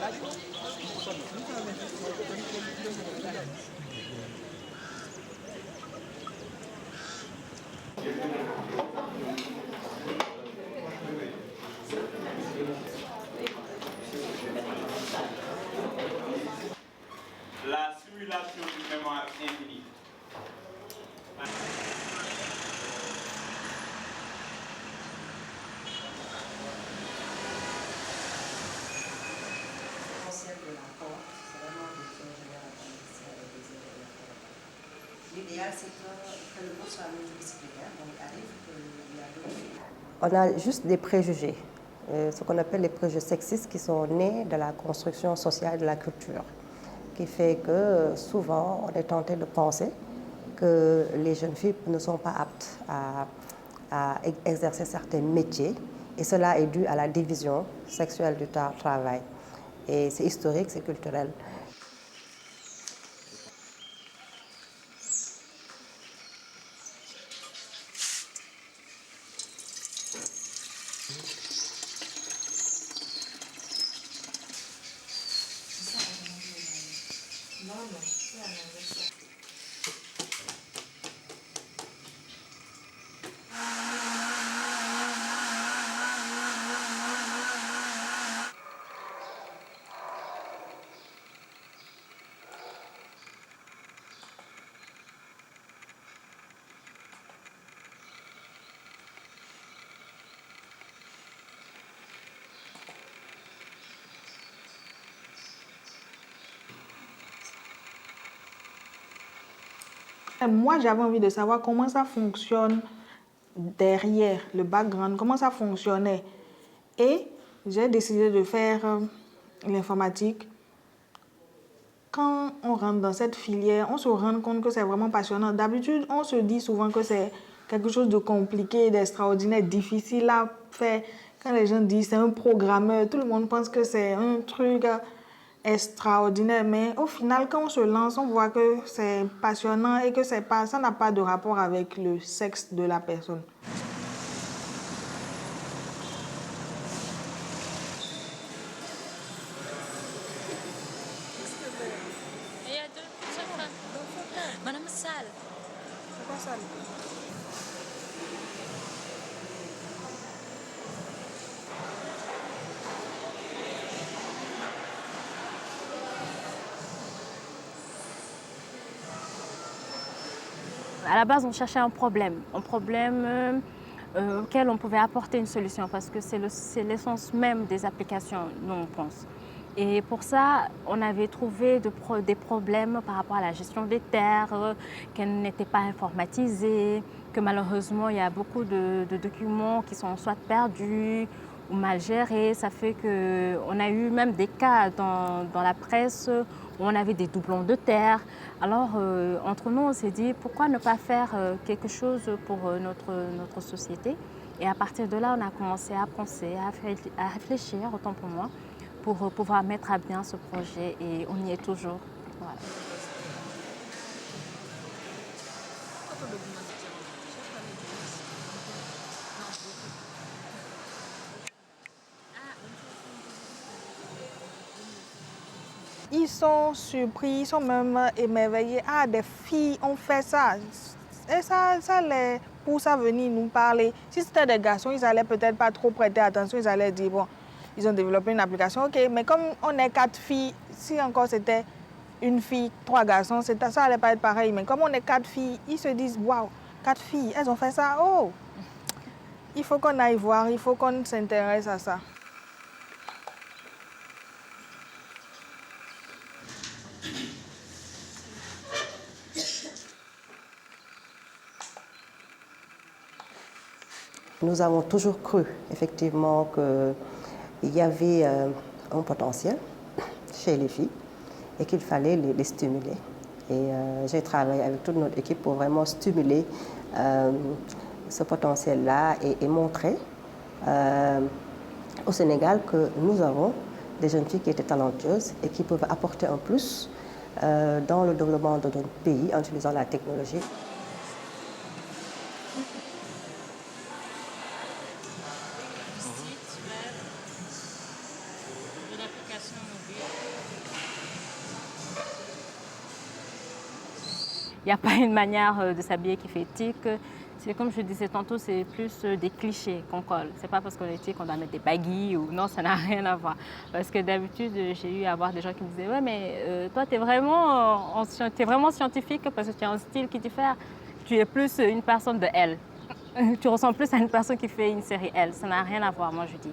La simulation du mémoire infinie. De la porte, c'est vraiment des général avec des éléments. L'idéal, c'est que le mot soit multidisciplinaire, donc arrive qu'il y a d'autres. On a juste des préjugés, ce qu'on appelle les préjugés sexistes qui sont nés de la construction sociale de la culture, qui fait que souvent on est tenté de penser que les jeunes filles ne sont pas aptes à exercer certains métiers, et cela est dû à la division sexuelle du travail. Et c'est historique, c'est culturel. Moi, j'avais envie de savoir comment ça fonctionne derrière le background, comment ça fonctionnait. Et j'ai décidé de faire l'informatique. Quand on rentre dans cette filière, on se rend compte que c'est vraiment passionnant. D'habitude, on se dit souvent que c'est quelque chose de compliqué, d'extraordinaire, difficile à faire. Quand les gens disent c'est un programmeur, tout le monde pense que c'est un truc extraordinaire. Mais au final, quand on se lance, on voit que c'est passionnant et que ça n'a pas de rapport avec le sexe de la personne. Il y a plusieurs femmes. Madame Salle. C'est quoi ça? À la base, on cherchait un problème auquel on pouvait apporter une solution parce que c'est l'essence même des applications, nous on pense. Et pour ça, on avait trouvé des problèmes par rapport à la gestion des terres, qu'elles n'étaient pas informatisées, que malheureusement, il y a beaucoup de documents qui sont soit perdus ou mal gérés. Ça fait qu'on a eu même des cas dans la presse où on avait des doublons de terre. Alors, entre nous, on s'est dit, pourquoi ne pas faire quelque chose pour notre société? Et à partir de là, on a commencé à penser, à réfléchir, autant pour moi, pour pouvoir mettre à bien ce projet et on y est toujours. Voilà. Ils sont surpris, ils sont même émerveillés. Ah, des filles ont fait ça. Et ça les pousse à venir nous parler. Si c'était des garçons, ils allaient peut-être pas trop prêter attention. Ils allaient dire, bon, ils ont développé une application, ok. Mais comme on est 4 filles, si encore c'était une fille, 3 garçons, ça allait pas être pareil. Mais comme on est 4 filles, ils se disent, waouh, 4 filles, elles ont fait ça. Oh, il faut qu'on aille voir, il faut qu'on s'intéresse à ça. Nous avons toujours cru, effectivement, qu'il y avait un potentiel chez les filles et qu'il fallait les stimuler. Et j'ai travaillé avec toute notre équipe pour vraiment stimuler ce potentiel-là et montrer au Sénégal que nous avons des jeunes filles qui étaient talentueuses et qui peuvent apporter un plus dans le développement de notre pays en utilisant la technologie. Site web, de l'application mobile. Il n'y a pas une manière de s'habiller qui fait tic. C'est comme je disais tantôt, c'est plus des clichés qu'on colle. C'est pas parce qu'on est tic qu'on doit mettre des baguilles ou non, ça n'a rien à voir. Parce que d'habitude, j'ai eu à voir des gens qui me disaient ouais, mais toi, tu es vraiment scientifique parce que tu as un style qui diffère. Tu es plus une personne de L. Tu ressembles plus à une personne qui fait une série L. Ça n'a rien à voir, moi je dis.